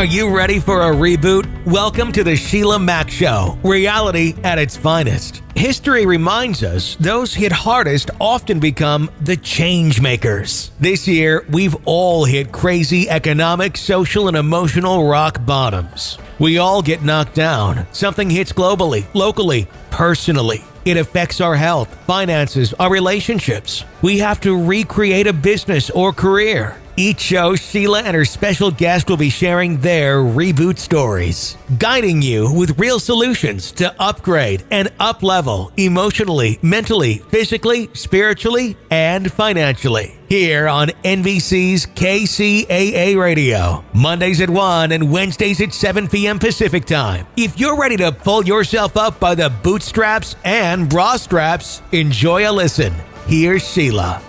Are you ready for a reboot? Welcome to the Sheila Mack Show, reality at its finest. History reminds us those hit hardest often become the change makers. This year, we've all hit crazy economic, social, and emotional rock bottoms. We all get knocked down. Something hits globally, locally, personally. It affects our health, finances, our relationships. We have to recreate a business or career. Each show, Sheila and her special guest will be sharing their reboot stories, guiding you with real solutions to upgrade and up-level emotionally, mentally, physically, spiritually, and financially. Here on NBC's KCAA Radio, Mondays at 1 and Wednesdays at 7 p.m. Pacific Time. If you're ready to pull yourself up by the bootstraps and bra straps, enjoy a listen. Here's Sheila.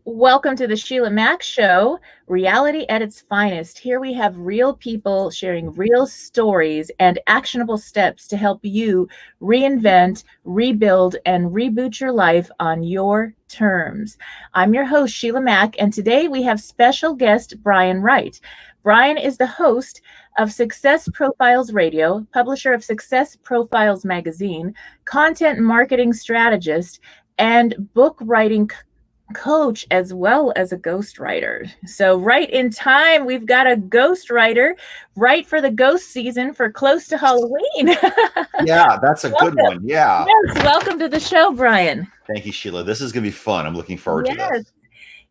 Welcome to the Sheila Mack Show, reality at its finest. Here we have real people sharing real stories and actionable steps to help you reinvent, rebuild, and reboot your life on your terms. I'm your host, Sheila Mack, and today we have special guest Brian Wright. Brian is the host of Success Profiles Radio, publisher of Success Profiles magazine, content marketing strategist, and book writing coach, as well as a ghostwriter. So right in time, we've got a ghostwriter right for the ghost season for close to Halloween. Yeah, that's a good one. Yeah. Yes, welcome to the show, Brian. Thank you, Sheila. This is going to be fun. I'm looking forward to this.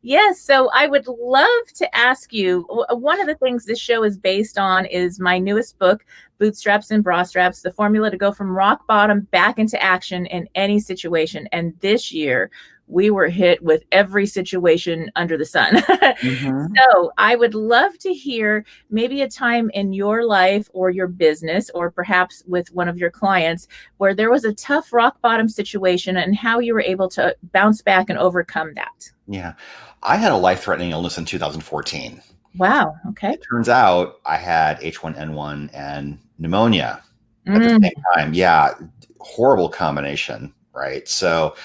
Yes. So I would love to ask you, one of the things this show is based on is my newest book, Bootstraps and Bra Straps, the formula to go from rock bottom back into action in any situation. And this year, we were hit with every situation under the sun. So I would love to hear maybe a time in your life or your business, or perhaps with one of your clients, where there was a tough rock bottom situation and how you were able to bounce back and overcome that. Yeah. I had a life-threatening illness in 2014. Wow. Okay. It turns out I had H1N1 and pneumonia at the same time. Yeah. Horrible combination, right? So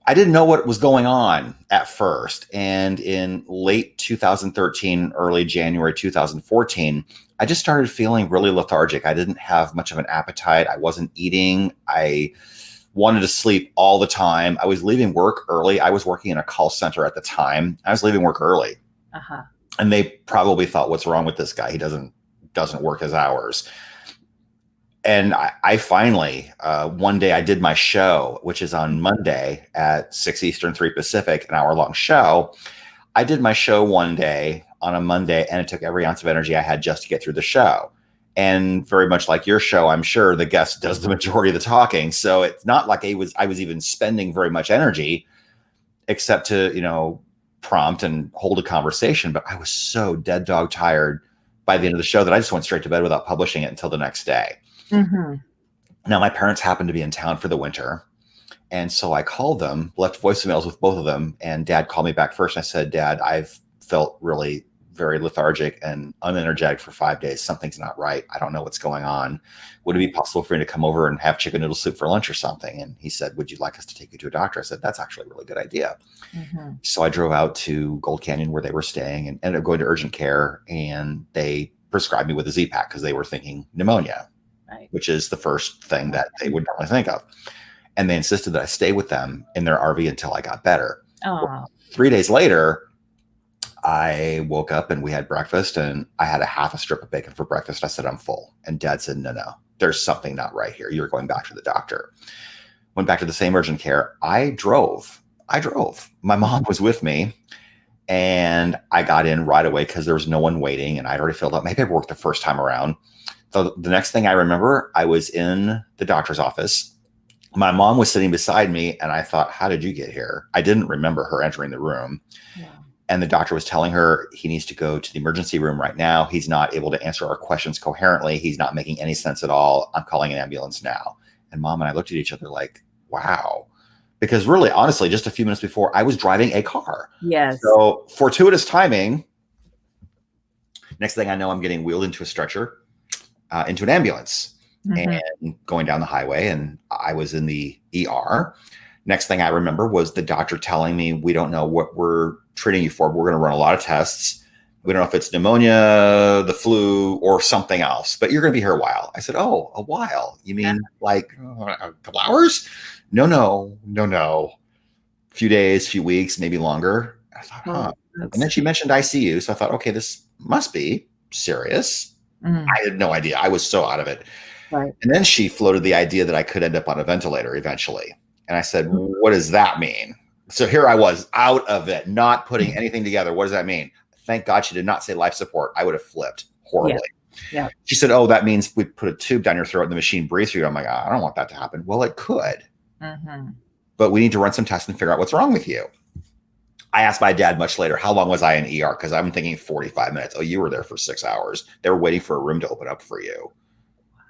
I didn't know what was going on at first. And in late 2013, early January 2014, I just started feeling really lethargic. I didn't have much of an appetite. I wasn't eating. I wanted to sleep all the time. I was leaving work early. I was working in a call center at the time. I was leaving work early. And they probably thought, what's wrong with this guy? He doesn't work his hours. And I finally, one day I did my show, which is on Monday at 6 Eastern, 3 Pacific, an hour-long show. I did my show one day on a Monday, and it took every ounce of energy I had just to get through the show. And very much like your show, I'm sure the guest does the majority of the talking. So it's not like I was even spending very much energy except to, prompt and hold a conversation. But I was so dead dog tired by the end of the show that I just went straight to bed without publishing it until the next day. Now, my parents happened to be in town for the winter. And so I called them, left voicemails with both of them. And Dad called me back first. And I said, Dad, I've felt really very lethargic and unenergetic for 5 days. Something's not right. I don't know what's going on. Would it be possible for me to come over and have chicken noodle soup for lunch or something? And he said, would you like us to take you to a doctor? I said, that's actually a really good idea. So I drove out to Gold Canyon where they were staying and ended up going to urgent care. And they prescribed me with a Z-Pak because they were thinking pneumonia. Which is the first thing that they would normally think of. And they insisted that I stay with them in their RV until I got better. Well, 3 days later, I woke up and we had breakfast, and I had a half a strip of bacon for breakfast. I said, I'm full. And Dad said, no, there's something not right here. You're going back to the doctor. Went back to the same urgent care. I drove. My mom was with me. And I got in right away because there was no one waiting. And I'd already filled out my paperwork the first time around. So the next thing I remember, I was in the doctor's office. My mom was sitting beside me, and I thought, how did you get here? I didn't remember her entering the room. And the doctor was telling her he needs to go to the emergency room right now. He's not able to answer our questions coherently. He's not making any sense at all. I'm calling an ambulance now. And Mom and I looked at each other like, wow. Because really, honestly, just a few minutes before, I was driving a car. So fortuitous timing. Next thing I know, I'm getting wheeled into a stretcher. Into an ambulance. and going down the highway, and I was in the ER. Next thing I remember was the doctor telling me, we don't know what we're treating you for, but we're going to run a lot of tests. We don't know if it's pneumonia, the flu, or something else, but you're going to be here a while. I said, oh, a while? You mean like a couple hours? No. A few days, few weeks, maybe longer. I thought, huh. And then she mentioned ICU. So I thought, okay, this must be serious. I had no idea. I was so out of it. Right. And then she floated the idea that I could end up on a ventilator eventually. And I said, what does that mean? So here I was out of it, not putting anything together. What does that mean? Thank God she did not say life support. I would have flipped horribly. Yeah. She said, oh, that means we put a tube down your throat and the machine breathes through you. I'm like, I don't want that to happen. Well, it could. But we need to run some tests and figure out what's wrong with you. I asked my dad much later, how long was I in ER? Because I'm thinking 45 minutes. Oh, you were there for 6 hours. They were waiting for a room to open up for you.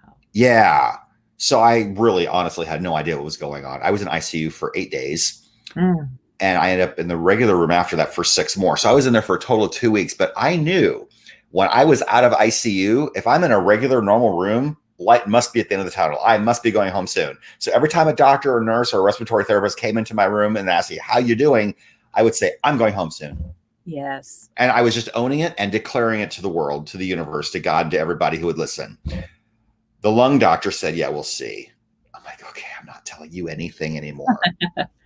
Wow. Yeah. So I really honestly had no idea what was going on. I was in ICU for 8 days. And I ended up in the regular room after that for 6 more. So I was in there for a total of 2 weeks. But I knew when I was out of ICU, if I'm in a regular normal room, light must be at the end of the tunnel. I must be going home soon. So every time a doctor or nurse or a respiratory therapist came into my room and asked me, how you doing? I would say, I'm going home soon. Yes. And I was just owning it and declaring it to the world, to the universe, to God, to everybody who would listen. The lung doctor said, yeah, we'll see. I'm like, okay, I'm not telling you anything anymore.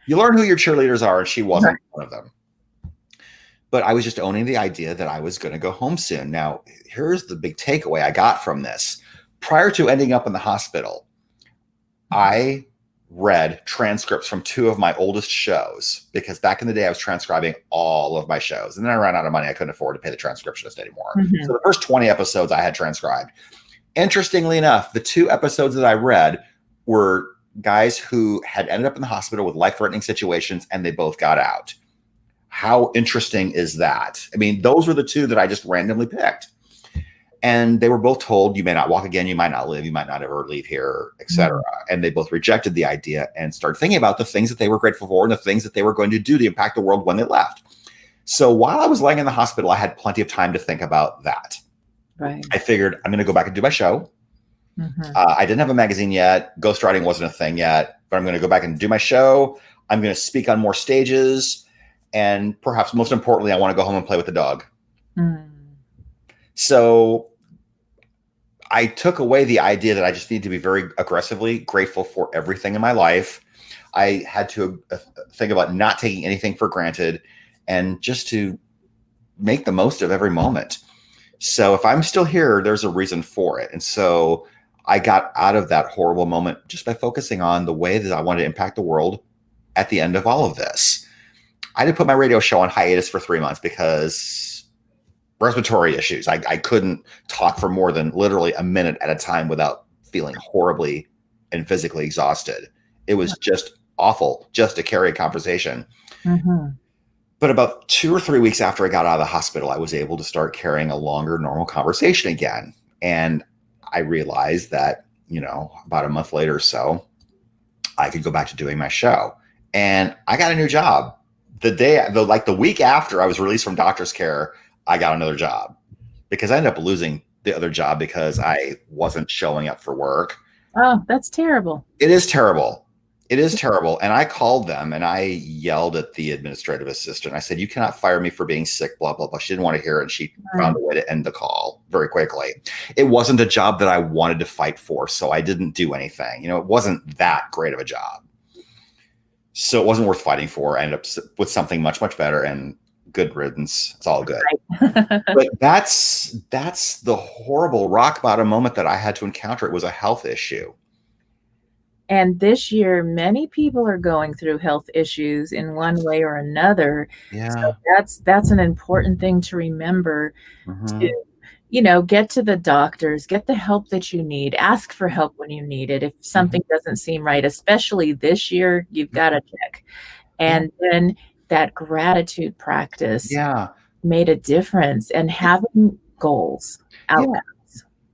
You learn who your cheerleaders are, and she wasn't one of them. But I was just owning the idea that I was going to go home soon. Now, here's the big takeaway I got from this. Prior to ending up in the hospital, I read transcripts from 2 of my oldest shows, because back in the day I was transcribing all of my shows, and then I ran out of money. I couldn't afford to pay the transcriptionist anymore. So the first 20 episodes I had transcribed. Interestingly enough, the 2 episodes that I read were guys who had ended up in the hospital with life-threatening situations, and they both got out. How interesting is that? I mean, those were the 2 that I just randomly picked. And they were both told, you may not walk again, you might not live, you might not ever leave here, etc. And they both rejected the idea and started thinking about the things that they were grateful for and the things that they were going to do to impact the world when they left. So while I was laying in the hospital, I had plenty of time to think about that. Right. I figured I'm going to go back and do my show. I didn't have a magazine yet. Ghostwriting wasn't a thing yet, but I'm going to go back and do my show. I'm going to speak on more stages. And perhaps most importantly, I want to go home and play with the dog. So I took away the idea that I just need to be very aggressively grateful for everything in my life. I had to think about not taking anything for granted and just to make the most of every moment. So if I'm still here, there's a reason for it. And so I got out of that horrible moment just by focusing on the way that I wanted to impact the world at the end of all of this. I did put my radio show on hiatus for 3 months because respiratory issues. I couldn't talk for more than literally a minute at a time without feeling horribly and physically exhausted. It was just awful just to carry a conversation. But about 2 or 3 weeks after I got out of the hospital, I was able to start carrying a longer normal conversation again. And I realized that, about a month later or so, I could go back to doing my show. And I got a new job. The week after I was released from doctor's care, I got another job because I ended up losing the other job because I wasn't showing up for work. Oh, that's terrible. It is terrible. It is terrible. And I called them and I yelled at the administrative assistant. I said, you cannot fire me for being sick, blah, blah, blah. She didn't want to hear it. And she found a way to end the call very quickly. It wasn't a job that I wanted to fight for. So I didn't do anything. It wasn't that great of a job. So it wasn't worth fighting for. I ended up with something much, much better, and good riddance. It's all good. But that's the horrible rock bottom moment that I had to encounter. It was a health issue. And this year, many people are going through health issues in one way or another. Yeah. So that's an important thing to remember to, get to the doctors, get the help that you need, ask for help when you need it. If something doesn't seem right, especially this year, you've got to check. And then that gratitude practice made a difference, and having goals, outcomes.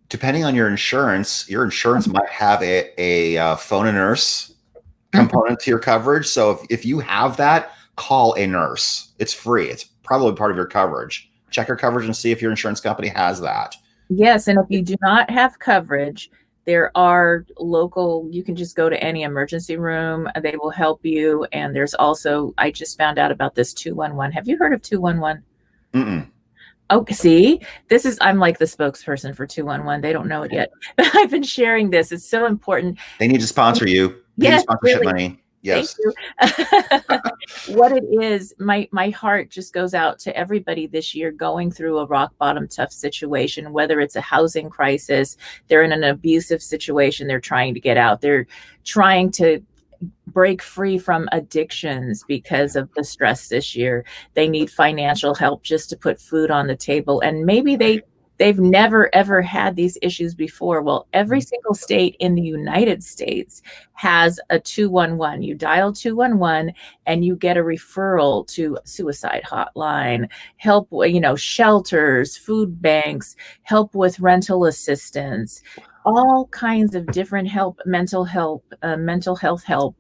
Depending on your insurance might have a phone a nurse component to your coverage. So if you have that, call a nurse. It's free. It's probably part of your coverage. Check your coverage and see if your insurance company has that. Yes, and if you do not have coverage, There are local, you can just go to any emergency room. They will help you. And there's also, I just found out about this 211. Have you heard of 211? Mm-mm. Oh, see, I'm like the spokesperson for 211. They don't know it yet. But I've been sharing this. It's so important. They need to sponsor you. Pay you Yes, sponsorship really. money. Yes. Thank you. What it is, my heart just goes out to everybody this year going through a rock bottom tough situation, whether it's a housing crisis, they're in an abusive situation, they're trying to get out, they're trying to break free from addictions because of the stress this year. They need financial help just to put food on the table. And maybe they've never ever had these issues before. Well, every single state in the United States has a 211. You dial 211 and you get a referral to suicide hotline, help, shelters, food banks, help with rental assistance, all kinds of different help, mental health help,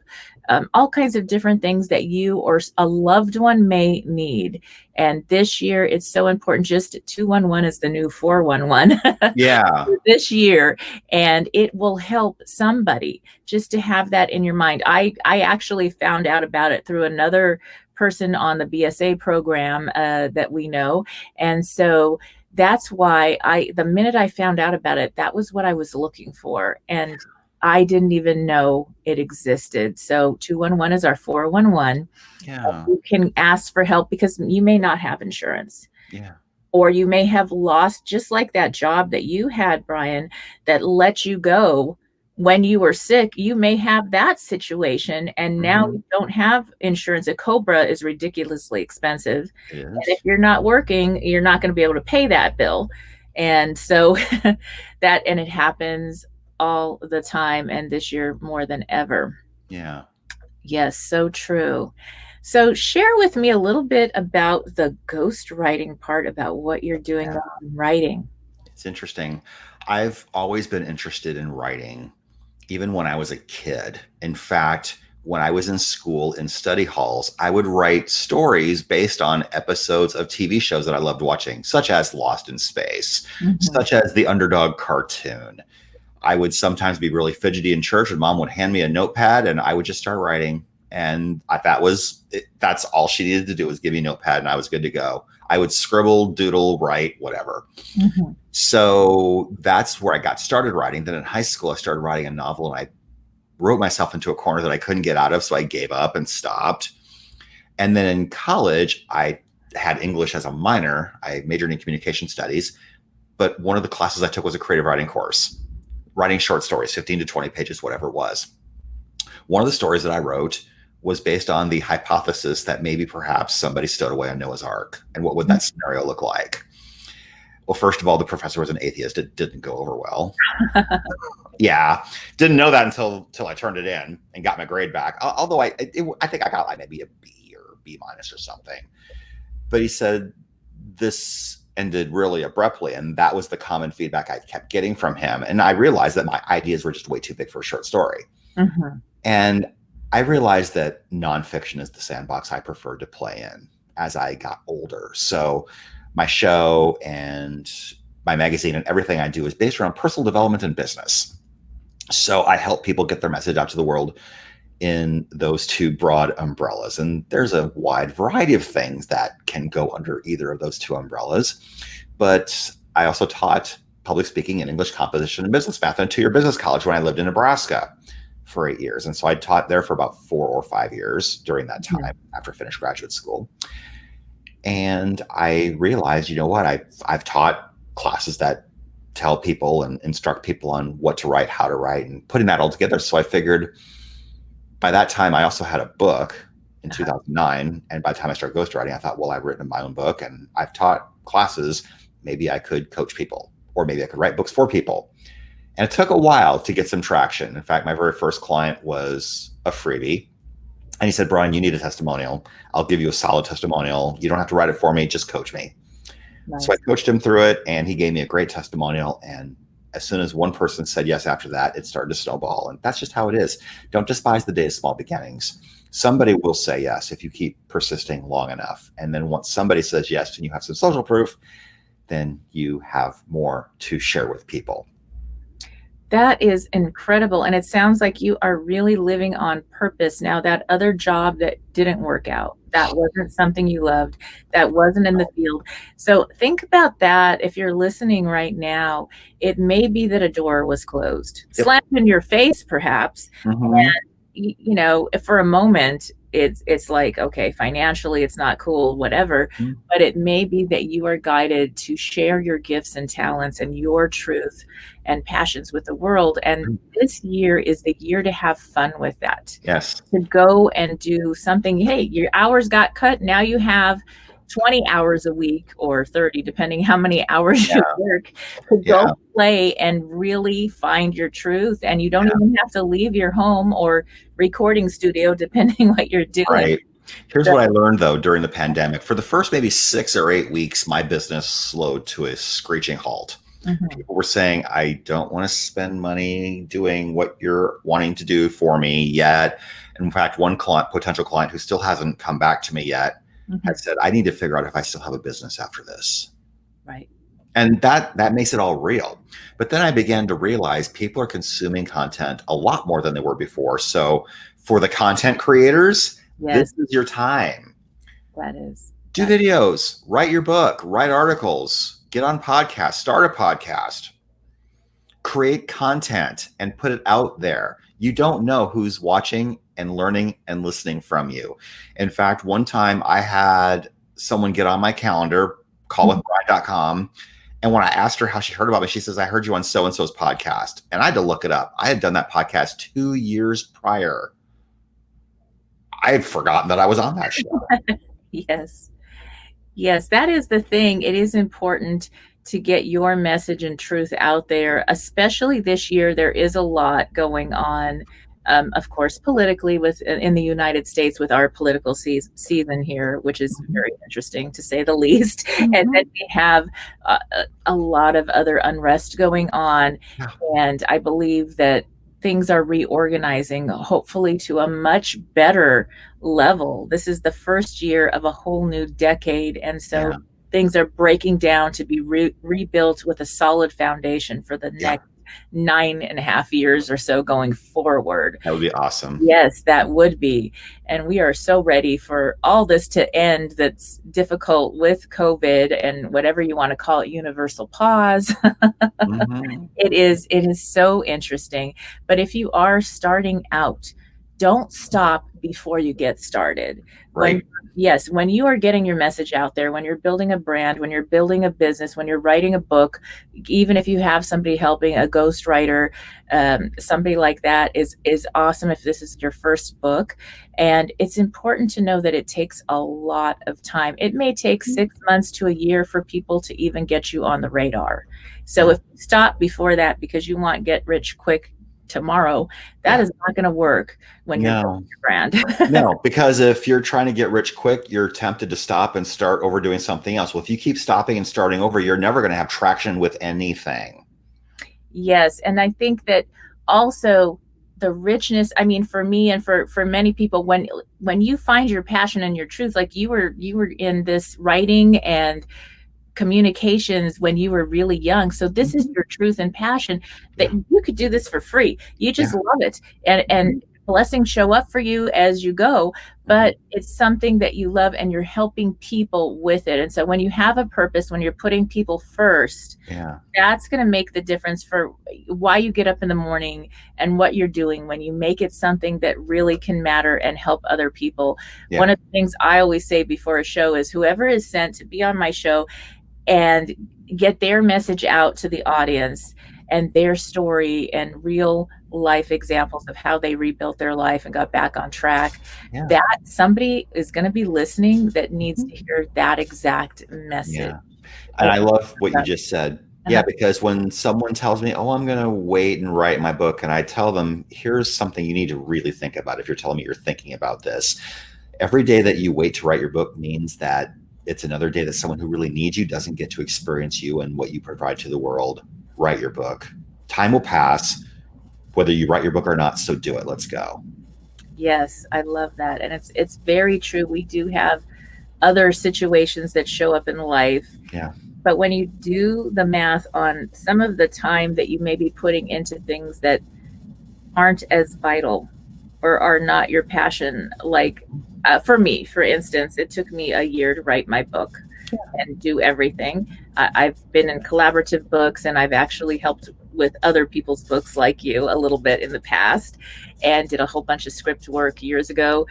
all kinds of different things that you or a loved one may need. And this year, it's so important. Just 211 is the new 411. Yeah. This year, and it will help somebody just to have that in your mind. I actually found out about it through another person on the BSA program that we know. And so that's why the minute I found out about it, that was what I was looking for. And I didn't even know it existed. So 211 is our 411. Yeah. You can ask for help because you may not have insurance. Yeah. Or you may have lost, just like that job that you had, Brian, that let you go when you were sick. You may have that situation, and now you don't have insurance. A COBRA is ridiculously expensive. And if you're not working, you're not going to be able to pay that bill. And so and it happens all the time, and this year more than ever. Yeah. Yes, so true. So share with me a little bit about the ghostwriting part, about what you're doing in writing. It's interesting. I've always been interested in writing, even when I was a kid. In fact, when I was in school in study halls, I would write stories based on episodes of TV shows that I loved watching, such as Lost in Space, such as the Underdog cartoon. I would sometimes be really fidgety in church, and Mom would hand me a notepad and I would just start writing. And that's all she needed to do, was give me a notepad and I was good to go. I would scribble, doodle, write, whatever. So that's where I got started writing. Then in high school, I started writing a novel, and I wrote myself into a corner that I couldn't get out of. So I gave up and stopped. And then in college, I had English as a minor. I majored in communication studies, but one of the classes I took was a creative writing course, writing short stories, 15 to 20 pages, whatever it was. One of the stories that I wrote was based on the hypothesis that maybe perhaps somebody stowed away on Noah's Ark. And what would that scenario look like? Well, first of all, the professor was an atheist. It didn't go over well. Yeah. Didn't know that until I turned it in and got my grade back. Although I think I got like maybe a B or B minus or something. But he said this ended really abruptly. And that was the common feedback I kept getting from him. And I realized that my ideas were just way too big for a short story. And I realized that nonfiction is the sandbox I preferred to play in as I got older. So my show and my magazine and everything I do is based around personal development and business. So I help people get their message out to the world in those two broad umbrellas. And there's a wide variety of things that can go under either of those two umbrellas. But I also taught public speaking and English composition and business math at a two-year business college when I lived in Nebraska for 8 years. And so I taught there for about 4 or 5 years during that time after I finished graduate school. And I realized, you know what, I've taught classes that tell people and instruct people on what to write, how to write, and putting that all together. So I figured by that time, I also had a book in 2009. And by the time I started ghostwriting, I thought, well, I've written my own book and I've taught classes. Maybe I could coach people, or maybe I could write books for people. And it took a while to get some traction. In fact, my very first client was a freebie. And he said, Brian, you need a testimonial. I'll give you a solid testimonial. You don't have to write it for me. Just coach me. Nice. So I coached him through it, and he gave me a great testimonial. And as soon as one person said yes after that, it started to snowball. And that's just how it is. Don't despise the day of small beginnings. Somebody will say yes if you keep persisting long enough. And then once somebody says yes and you have some social proof, then you have more to share with people. That is incredible. And it sounds like you are really living on purpose now. That other job that didn't work out, that wasn't something you loved, that wasn't in the field. So think about that. If you're listening right now, it may be that a door was closed, Yep. slammed in your face, perhaps. Mhm. You know, for a moment, it's like, okay, financially, it's not cool, whatever. Mhm. But it may be that you are guided to share your gifts and talents and your truth and passions with the world. And this year is the year to have fun with that, Yes. to go and do something. Hey, your hours got cut. Now you have 20 hours a week or 30, depending how many hours you work, to go Yeah. play and really find your truth. And you don't even have to leave your home or recording studio, depending what you're doing. Right. Here's what I learned though during the pandemic. For the first maybe 6 or 8 weeks, my business slowed to a screeching halt. Mhm. People were saying, I don't want to spend money doing what you're wanting to do for me yet. In fact, one potential client who still hasn't come back to me yet, Mhm. had said, I need to figure out if I still have a business after this. Right. And that makes it all real. But then I began to realize people are consuming content a lot more than they were before. So for the content creators, Yes, this is your time. that is. Do videos, write your book, write articles, get on podcasts, start a podcast, create content and put it out there. You don't know who's watching and learning and listening from you. In fact, one time I had someone get on my calendar, callwithbrian.com. And when I asked her how she heard about me, she says, I heard you on so-and-so's podcast. And I had to look it up. I had done that podcast 2 years prior. I had forgotten that I was on that show. Yes. Yes, that is the thing. It is important to get your message and truth out there, especially this year. There is a lot going on, of course, politically in the United States with our political season here, which is very interesting to say the least. And then we have a lot of other unrest going on. Yeah. And I believe that things are reorganizing, hopefully to a much better level. This is the first year of a whole new decade. And so things are breaking down to be rebuilt with a solid foundation for the next 9.5 years or so going forward. That would be awesome. Yes, that would be. And we are so ready for all this to end that's difficult with COVID and whatever you want to call it, universal pause. It is so interesting. But if you are starting out, don't stop before you get started. Right. When you are getting your message out there, when you're building a brand, when you're building a business, when you're writing a book, even if you have somebody helping, a ghostwriter, somebody like that is awesome if this is your first book. And it's important to know that it takes a lot of time. It may take 6 months to a year for people to even get you on the radar. So if you stop before that because you want get rich quick tomorrow, that is not going to work when you're building your brand. No, because if you're trying to get rich quick, you're tempted to stop and start over doing something else. Well, if you keep stopping and starting over, you're never going to have traction with anything. Yes. And I think that also the richness, I mean, for me and for many people, when you find your passion and your truth, like you were in this writing and communications when you were really young. So this is your truth and passion, that you could do this for free. You just love it. And blessings show up for you as you go, but it's something that you love and you're helping people with it. And so when you have a purpose, when you're putting people first, that's going to make the difference for why you get up in the morning and what you're doing when you make it something that really can matter and help other people. One of the things I always say before a show is whoever is sent to be on my show and get their message out to the audience and their story and real life examples of how they rebuilt their life and got back on track, that somebody is going to be listening that needs to hear that exact message. And I love what you just said. Because when someone tells me, oh, I'm going to wait and write my book, and I tell them, here's something you need to really think about if you're telling me you're thinking about this. Every day that you wait to write your book means that it's another day that someone who really needs you doesn't get to experience you and what you provide to the world. Write your book. Time will pass, whether you write your book or not. So do it. Let's go. Yes, I love that. And it's very true. We do have other situations that show up in life. But when you do the math on some of the time that you may be putting into things that aren't as vital or are not your passion, like for me, for instance, it took me a year to write my book and do everything. I've been in collaborative books, and I've actually helped with other people's books like you a little bit in the past, and did a whole bunch of script work years ago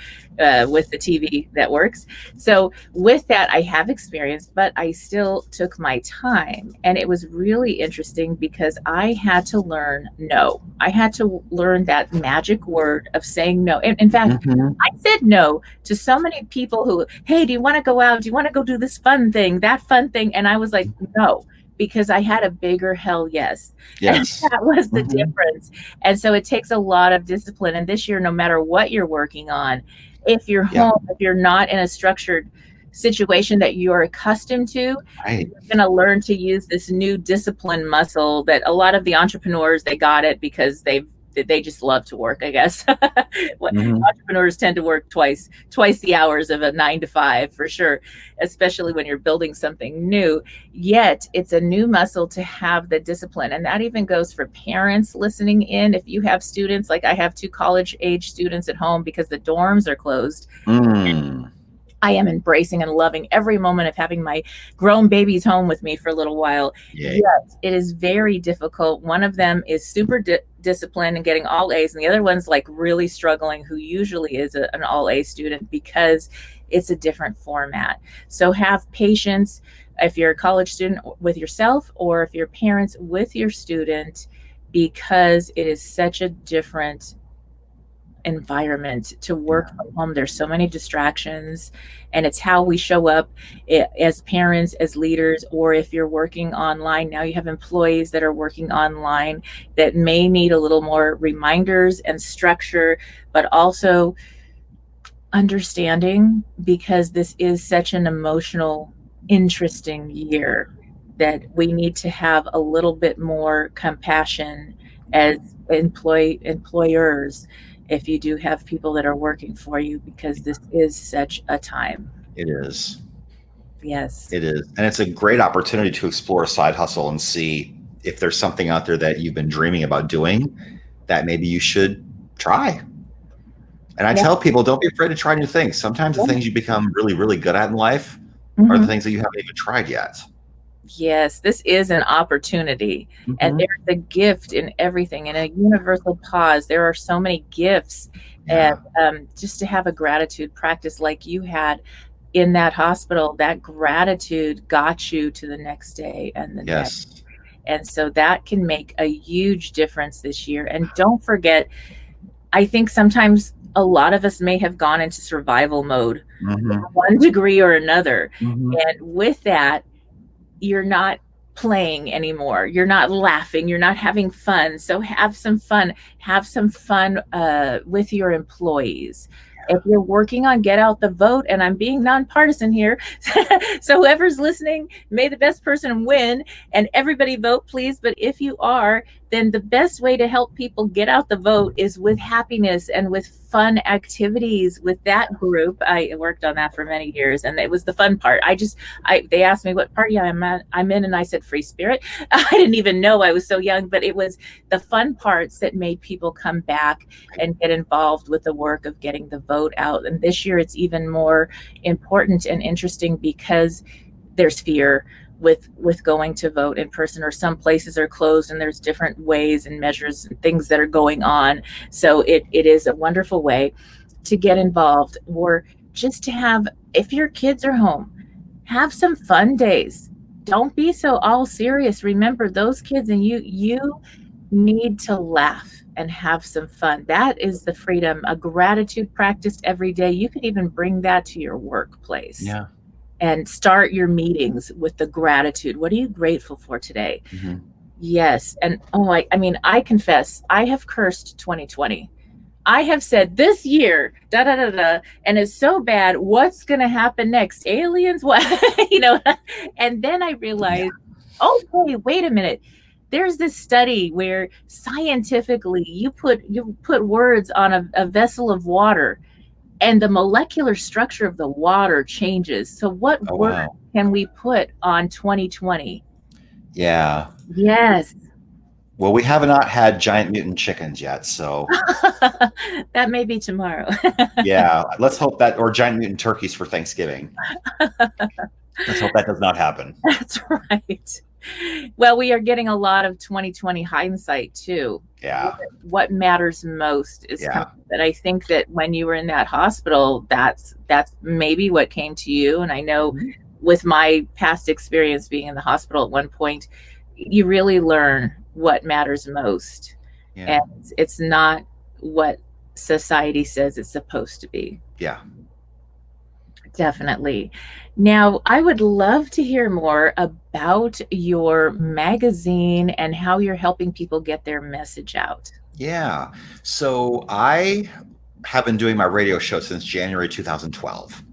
with the TV networks. So with that, I have experience, but I still took my time. And it was really interesting because I had to learn no. I had to learn that magic word of saying no. And in fact, I said no to so many people who, hey, do you want to go out? Do you want to go do this fun thing, that fun thing? And I was like, no, because I had a bigger hell yes. Yes. And that was the difference. And so it takes a lot of discipline. And this year, no matter what you're working on, if you're home, if you're not in a structured situation that you're accustomed to, you're going to learn to use this new discipline muscle that a lot of the entrepreneurs, they got it because they just love to work, I guess. Entrepreneurs tend to work twice the hours of a 9 to 5 for sure, especially when you're building something new. Yet it's a new muscle to have the discipline. And that even goes for parents listening in. If you have students, like I have 2 college age students at home because the dorms are closed. I am embracing and loving every moment of having my grown babies home with me for a little while. Yes, it is very difficult. One of them is super disciplined and getting all A's, and the other one's like really struggling, who usually is an all A student, because it's a different format. So have patience if you're a college student with yourself, or if you're parents with your student, because it is such a different environment to work from home. There's so many distractions, and it's how we show up as parents, as leaders, or if you're working online. Now you have employees that are working online that may need a little more reminders and structure, but also understanding, because this is such an emotional, interesting year, that we need to have a little bit more compassion as employers if you do have people that are working for you, because this is such a time. It is. Yes. It is. And it's a great opportunity to explore a side hustle and see if there's something out there that you've been dreaming about doing that maybe you should try. And I tell people, don't be afraid to try new things. Sometimes the things you become really, really good at in life are the things that you haven't even tried yet. Yes, this is an opportunity, and there's a gift in everything, and a universal pause. There are so many gifts, and just to have a gratitude practice like you had in that hospital, that gratitude got you to the next day and the next. And so that can make a huge difference this year. And don't forget, I think sometimes a lot of us may have gone into survival mode in one degree or another. And with that, you're not playing anymore. You're not laughing. You're not having fun. So have some fun. Have some fun with your employees. If you're working on Get Out the Vote, and I'm being nonpartisan here, so whoever's listening, may the best person win, and everybody vote, please. But if you are, then the best way to help people get out the vote is with happiness and with fun activities with that group. I worked on that for many years, and it was the fun part. They asked me what party I'm in, and I said Free Spirit. I didn't even know, I was so young, but it was the fun parts that made people come back and get involved with the work of getting the vote out. And this year it's even more important and interesting because there's fear with going to vote in person, or some places are closed and there's different ways and measures and things that are going on. So it is a wonderful way to get involved, or just to have, if your kids are home, have some fun days. Don't be so all serious. Remember, those kids and you need to laugh and have some fun. That is the freedom. A gratitude practice every day. You can even bring that to your workplace. Yeah. And start your meetings with the gratitude. What are you grateful for today? Yes. And I mean, I confess, I have cursed 2020. I have said this year, da da da da, and it's so bad. What's going to happen next? Aliens? What? And then I realized, okay, wait a minute. There's this study where scientifically you put words on a vessel of water, and the molecular structure of the water changes. So what Oh, word wow. can we put on 2020? Yeah. Yes. Well, we have not had giant mutant chickens yet, so That may be tomorrow. yeah, let's hope that, or giant mutant turkeys for Thanksgiving. Let's hope that does not happen. That's right. Well, we are getting a lot of 2020 hindsight too. Yeah. What matters most is coming. But I think that when you were in that hospital, that's maybe what came to you. And I know with my past experience being in the hospital at one point, you really learn what matters most. Yeah. And it's not what society says it's supposed to be. Yeah. Definitely. Now, I would love to hear more about your magazine and how you're helping people get their message out. Yeah. So I have been doing my radio show since January 2012.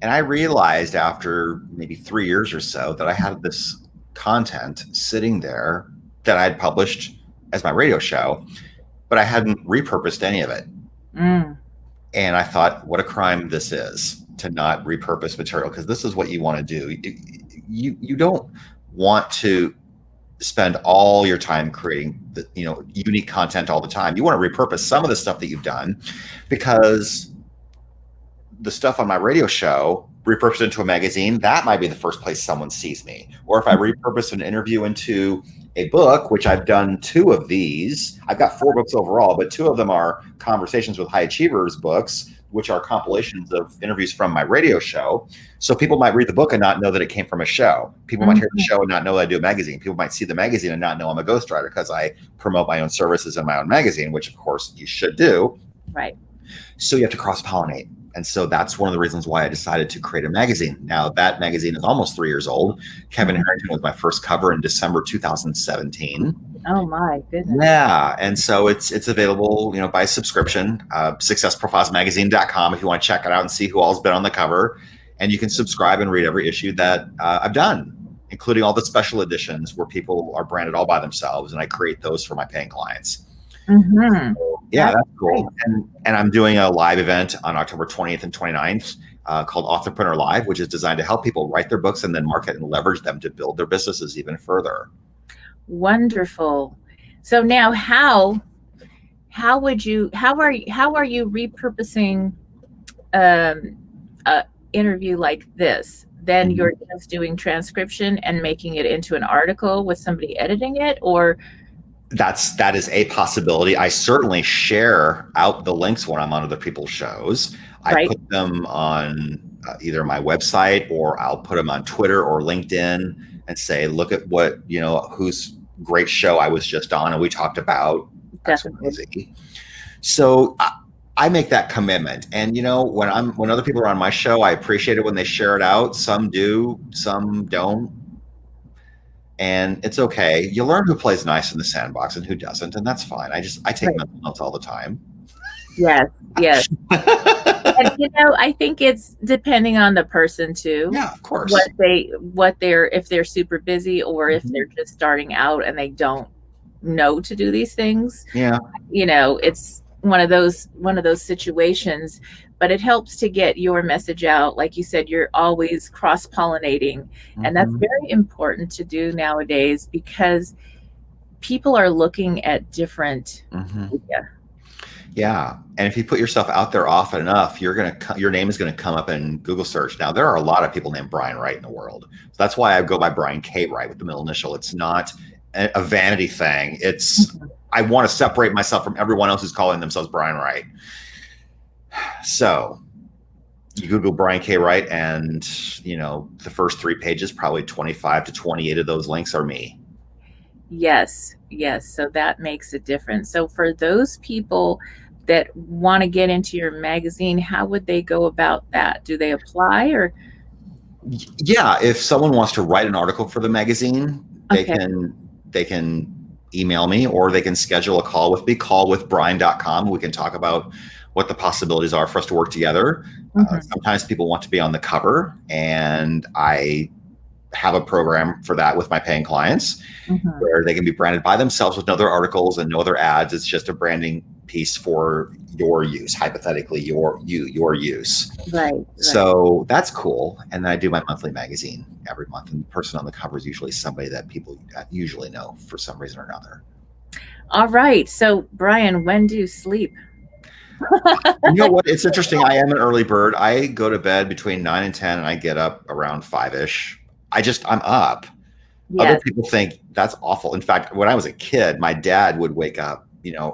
And I realized after maybe 3 years or so that I had this content sitting there that I had published as my radio show, but I hadn't repurposed any of it. Mm. And I thought, what a crime this is to not repurpose material, because this is what you want to do. You don't want to spend all your time creating the, unique content all the time. You want to repurpose some of the stuff that you've done, because the stuff on my radio show repurposed into a magazine, that might be the first place someone sees me. Or if I repurpose an interview into a book, which I've done 2 of these. I've got 4 books overall, but 2 of them are Conversations with High Achievers books, which are compilations of interviews from my radio show. So people might read the book and not know that it came from a show. People might hear the show and not know that I do a magazine. People might see the magazine and not know I'm a ghostwriter, because I promote my own services in my own magazine, which of course you should do. Right. So you have to cross-pollinate. And so that's one of the reasons why I decided to create a magazine. Now, that magazine is almost 3 years old. Kevin Harrington was my first cover in December 2017. Oh my goodness. Yeah. And so it's available, by subscription, successprofilesmagazine.com, if you want to check it out and see who all's been on the cover. And you can subscribe and read every issue that I've done, including all the special editions where people are branded all by themselves. And I create those for my paying clients. Mm-hmm. Yeah, that's cool. And I'm doing a live event on October 20th and 29th called Authorpreneur Live, which is designed to help people write their books and then market and leverage them to build their businesses even further. Wonderful. So now how are you repurposing a interview like this? Then you're just doing transcription and making it into an article with somebody editing it, or that is a possibility. I certainly share out the links when I'm on other people's shows. I put them on either my website, or I'll put them on Twitter or LinkedIn and say, look at what, whose great show I was just on and we talked about. Definitely. So I make that commitment. And, when other people are on my show, I appreciate it when they share it out. Some do, some don't. And it's okay. You learn who plays nice in the sandbox and who doesn't, and that's fine. I take mental notes all the time. Yes. And I think it's depending on the person too. Yeah, of course. If they're super busy, or if they're just starting out and they don't know to do these things. Yeah. It's one of those situations, but it helps to get your message out. Like you said, you're always cross-pollinating, and that's very important to do nowadays, because people are looking at different media. Yeah. And if you put yourself out there often enough, your name is going to come up in Google search. Now, there are a lot of people named Brian Wright in the world. So that's why I go by Brian K. Wright with the middle initial. It's not a vanity thing. It's I want to separate myself from everyone else who's calling themselves Brian Wright. So you Google Brian K. Wright, and the first 3 pages, probably 25 to 28 of those links are me. Yes. So that makes a difference. So for those people that want to get into your magazine, how would they go about that? Do they apply, or? Yeah, if someone wants to write an article for the magazine, they can email me, or they can schedule a call with me, callwithbrian.com. We can talk about what the possibilities are for us to work together. Sometimes people want to be on the cover, and I have a program for that with my paying clients, where they can be branded by themselves with no other articles and no other ads. It's just a branding piece for your use, hypothetically your use. Right. So that's cool. And then I do my monthly magazine every month, and the person on the cover is usually somebody that people usually know for some reason or another. All right. So Brian, when do you sleep? You know what? It's interesting. I am an early bird. I go to bed between 9 and 10, and I get up around 5-ish. I'm up. Yes. Other people think that's awful. In fact, when I was a kid, my dad would wake up,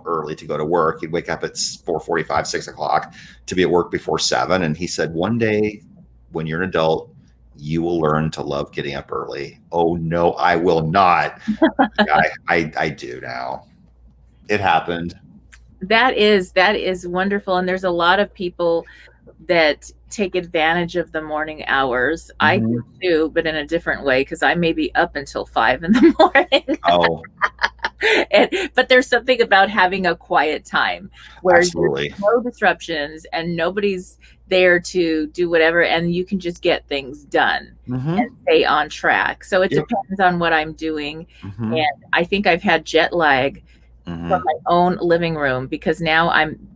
early to go to work. He'd wake up at 4:45, 6 o'clock to be at work before 7. And he said, one day when you're an adult, you will learn to love getting up early. Oh, no, I will not. I do now. It happened. That is wonderful. And there's a lot of people that take advantage of the morning hours. Mm-hmm. I do too, but in a different way, because I may be up until 5 in the morning. Oh. But there's something about having a quiet time where Absolutely. there's no disruptions and nobody's there to do whatever, and you can just get things done and stay on track. So it depends on what I'm doing. And I think I've had jet lag from my own living room, because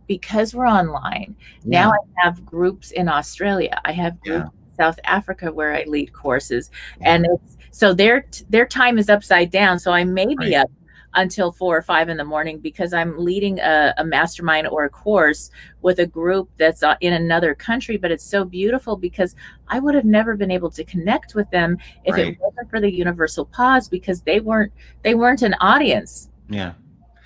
because we're online. Now I have groups in Australia. I have groups in South Africa where I lead courses. And so their time is upside down. So I may be up until 4 or 5 in the morning because I'm leading a mastermind or a course with a group that's in another country. But it's so beautiful because I would have never been able to connect with them if it wasn't for the universal pause, because they weren't an audience. Yeah.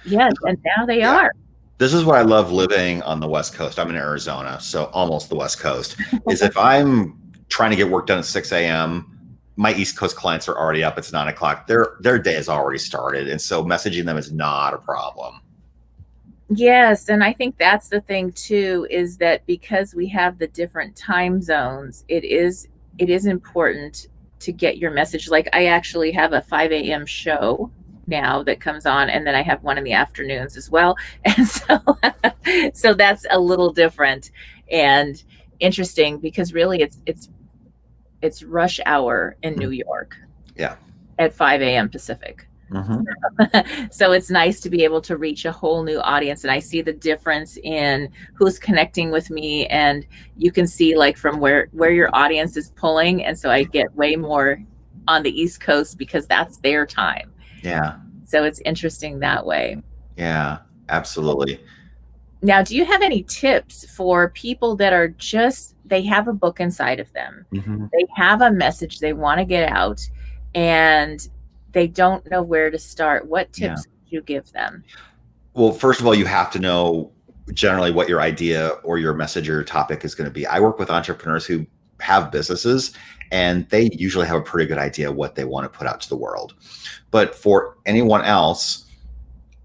Yes, and now they are. This is what I love living on the West Coast. I'm in Arizona, so almost the West Coast. Is if I'm trying to get work done at 6 a.m., my East Coast clients are already up. It's 9 o'clock. Their day has already started, and so messaging them is not a problem. Yes, and I think that's the thing too, is that because we have the different time zones, it is important to get your message. Like I actually have a 5 a.m. show now that comes on, and then I have one in the afternoons as well. And so that's a little different and interesting, because really it's rush hour in New York. Yeah. At 5 a.m. Pacific. So it's nice to be able to reach a whole new audience. And I see the difference in who's connecting with me, and you can see like from where your audience is pulling. And so I get way more on the East Coast because that's their time. Yeah. So it's interesting that way. Yeah, absolutely. Now, do you have any tips for people that are they have a book inside of them? They have a message they want to get out, and they don't know where to start. What tips would you give them? Well, first of all, you have to know generally what your idea or your message or your topic is going to be. I work with entrepreneurs who have businesses, and they usually have a pretty good idea what they want to put out to the world. But for anyone else,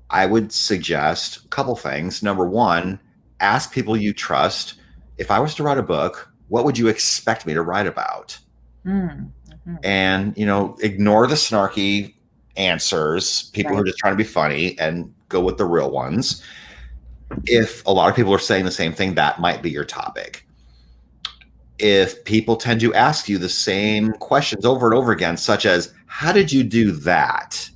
I would suggest a couple things. Number one, ask people you trust. If I was to write a book, what would you expect me to write about? And, ignore the snarky answers, people who are just trying to be funny, and go with the real ones. If a lot of people are saying the same thing, that might be your topic. If people tend to ask you the same questions over and over again, such as, how did you do that?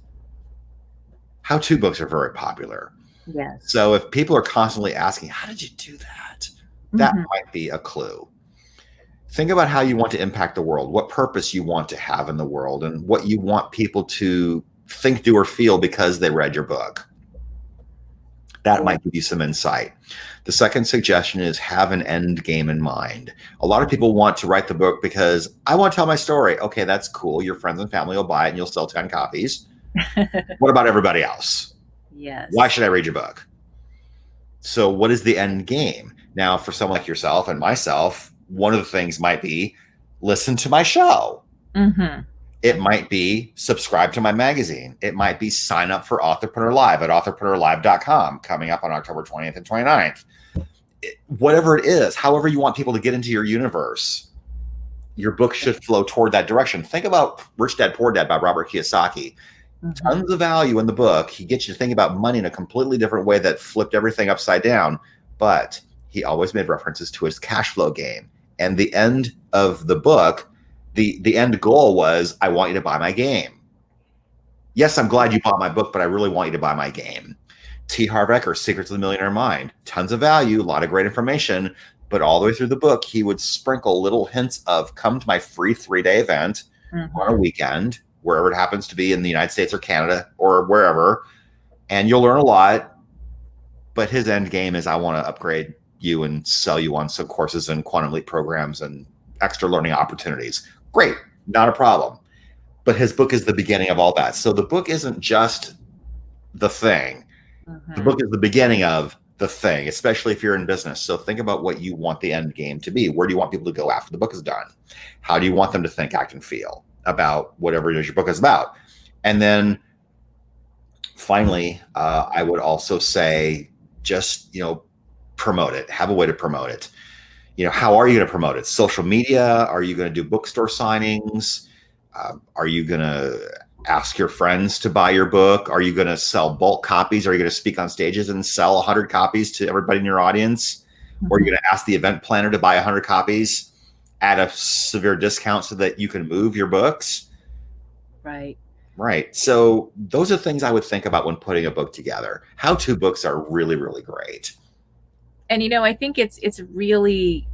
How-to books are very popular. Yes. So if people are constantly asking, how did you do that? That might be a clue. Think about how you want to impact the world, what purpose you want to have in the world, and what you want people to think, do, or feel because they read your book. That might give you some insight. The second suggestion is have an end game in mind. A lot of people want to write the book because I want to tell my story. Okay, that's cool. Your friends and family will buy it and you'll sell 10 copies. What about everybody else? Yes. Why should I read your book? So what is the end game? Now, for someone like yourself and myself, one of the things might be listen to my show. It might be subscribe to my magazine. It might be sign up for Authorpreneur Live at authorpreneurlive.com coming up on October 20th and 29th. Whatever it is, however you want people to get into your universe, your book should flow toward that direction. Think about Rich Dad, Poor Dad by Robert Kiyosaki. Tons of value in the book. He gets you to think about money in a completely different way that flipped everything upside down. But he always made references to his cash flow game. And the end of the book, the end goal was, I want you to buy my game. Yes, I'm glad you bought my book, but I really want you to buy my game. T. Harv Eker, Secrets of the Millionaire Mind. Tons of value, a lot of great information, but all the way through the book, he would sprinkle little hints of come to my free 3-day event on a weekend, wherever it happens to be in the United States or Canada or wherever, and you'll learn a lot. But his end game is I want to upgrade you and sell you on some courses and quantum leap programs and extra learning opportunities. Great, not a problem. But his book is the beginning of all that. So the book isn't just the thing. The book is the beginning of the thing, especially if you're in business. So think about what you want the end game to be. Where do you want people to go after the book is done? How do you want them to think, act, and feel about whatever it is your book is about? And then finally, I would also say just, promote it. Have a way to promote it. How are you going to promote it? Social media? Are you going to do bookstore signings? Are you going to ask your friends to buy your book? Are you going to sell bulk copies? Are you going to speak on stages and sell 100 copies to everybody in your audience? Or are you going to ask the event planner to buy 100 copies at a severe discount so that you can move your books? Right. Right. So those are things I would think about when putting a book together. How-to books are really, really great. And, I think it's really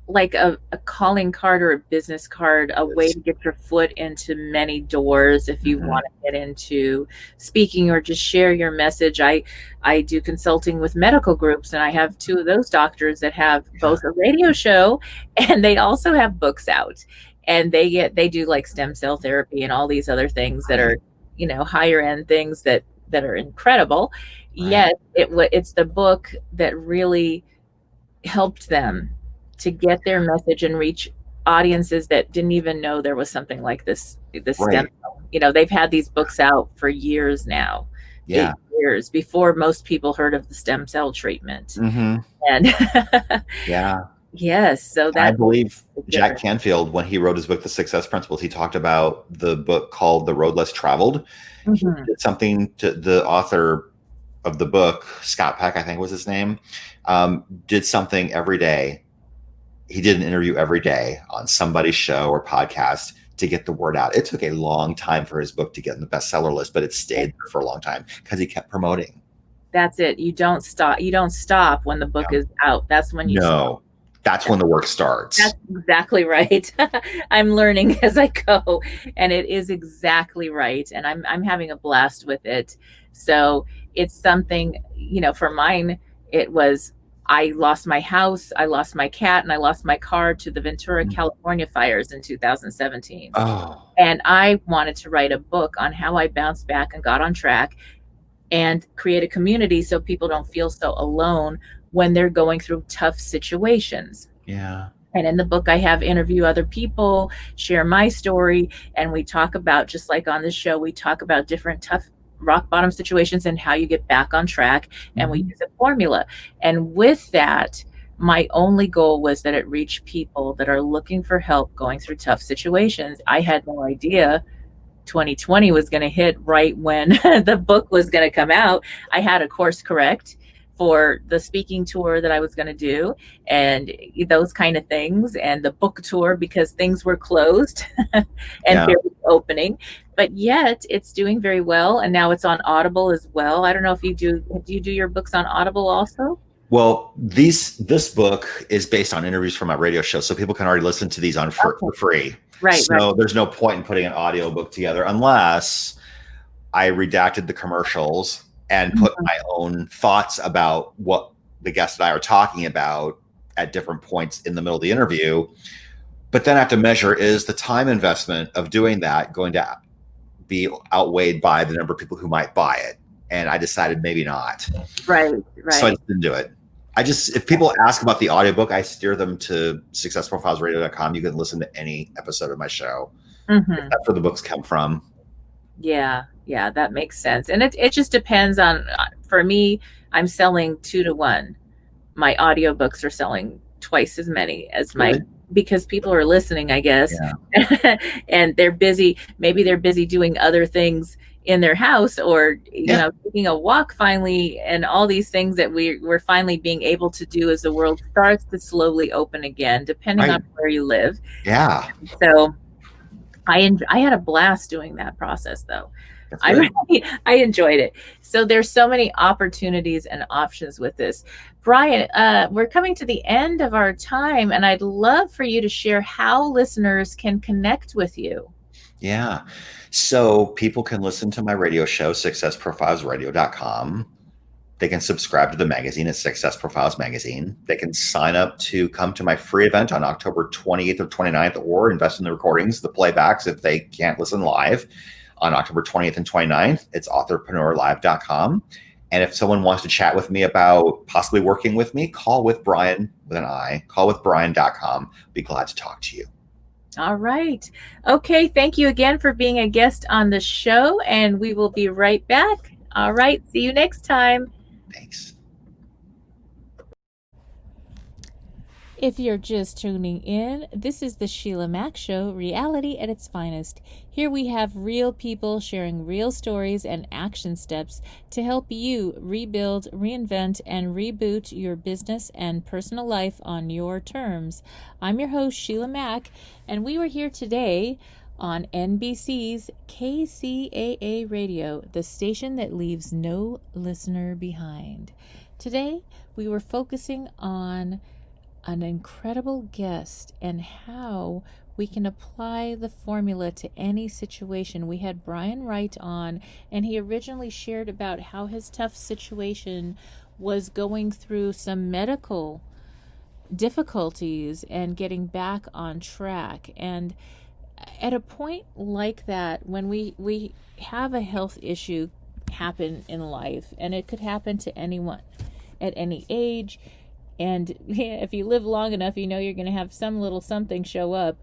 like a calling card or a business card, a way to get your foot into many doors if you want to get into speaking or just share your message. I do consulting with medical groups, and I have 2 of those doctors that have both a radio show and they also have books out, and they do like stem cell therapy and all these other things that are, higher end things that are incredible. Yet it's the book that really helped them to get their message and reach audiences that didn't even know there was something like this stem cell. They've had these books out for years now. 8 years before most people heard of the stem cell treatment. And yes, so that I believe Jack Canfield, when he wrote his book, The Success Principles, he talked about the book called The Road Less Traveled. He did something to the author of the book, Scott Peck, I think was his name, did something every day. He did an interview every day on somebody's show or podcast to get the word out. It took a long time for his book to get in the bestseller list, but it stayed there for a long time because he kept promoting. That's it. You don't stop. You don't stop when the book is out. That's when you stop. That's when the work starts. That's exactly right. I'm learning as I go, and it is exactly right. And I'm having a blast with it. So it's something, for mine, it was, I lost my house, I lost my cat, and I lost my car to the Ventura, California fires in 2017. Oh. And I wanted to write a book on how I bounced back and got on track and create a community so people don't feel so alone when they're going through tough situations. Yeah. And in the book, I have interview other people, share my story, and we talk about, just like on this show, we talk about different tough rock bottom situations and how you get back on track. And we use a formula. And with that, my only goal was that it reach people that are looking for help going through tough situations. I had no idea 2020 was going to hit right when the book was going to come out. I had a course correct for the speaking tour that I was going to do and those kind of things, and the book tour because things were closed and opening, but yet it's doing very well. And now it's on Audible as well. I don't know if you do you do your books on Audible also? Well, this book is based on interviews from my radio show, so people can already listen to these for free. Right. So there's no point in putting an audio book together unless I redacted the commercials and put my own thoughts about what the guest and I are talking about at different points in the middle of the interview. But then I have to measure, is the time investment of doing that going to be outweighed by the number of people who might buy it? And I decided maybe not. Right. So I just didn't do it. If people ask about the audiobook, I steer them to successprofilesradio.com. You can listen to any episode of my show. That's where the books come from. Yeah, that makes sense. And it just depends on, for me, I'm selling 2 to 1. My audiobooks are selling twice as many as because people are listening, I guess. Yeah. And they're busy. Maybe they're busy doing other things in their house or, taking a walk finally, and all these things that we're finally being able to do as the world starts to slowly open again, depending on where you live. Yeah. So I had a blast doing that process though. I enjoyed it. So there's so many opportunities and options with this. Brian, we're coming to the end of our time, and I'd love for you to share how listeners can connect with you. Yeah. So people can listen to my radio show, successprofilesradio.com. They can subscribe to the magazine at Success Profiles Magazine. They can sign up to come to my free event on October 28th or 29th, or invest in the recordings, the playbacks, if they can't listen live on October 20th and 29th. It's authorpreneurlive.com. And if someone wants to chat with me about possibly working with me, call with Brian with an I, callwithbrian.com. Be glad to talk to you. All right. Okay. Thank you again for being a guest on the show, and we will be right back. All right. See you next time. Thanks. If you're just tuning in, this is the Sheila Mack Show, reality at its finest. Here we have real people sharing real stories and action steps to help you rebuild, reinvent, and reboot your business and personal life on your terms. I'm your host, Sheila Mack, and we were here today on NBC's KCAA Radio, the station that leaves no listener behind. Today, we were focusing on an incredible guest and how we can apply the formula to any situation. We had Brian Wright on, and he originally shared about how his tough situation was going through some medical difficulties and getting back on track. And at a point like that, when we have a health issue happen in life, and it could happen to anyone at any age, and if you live long enough, you know you're going to have some little something show up.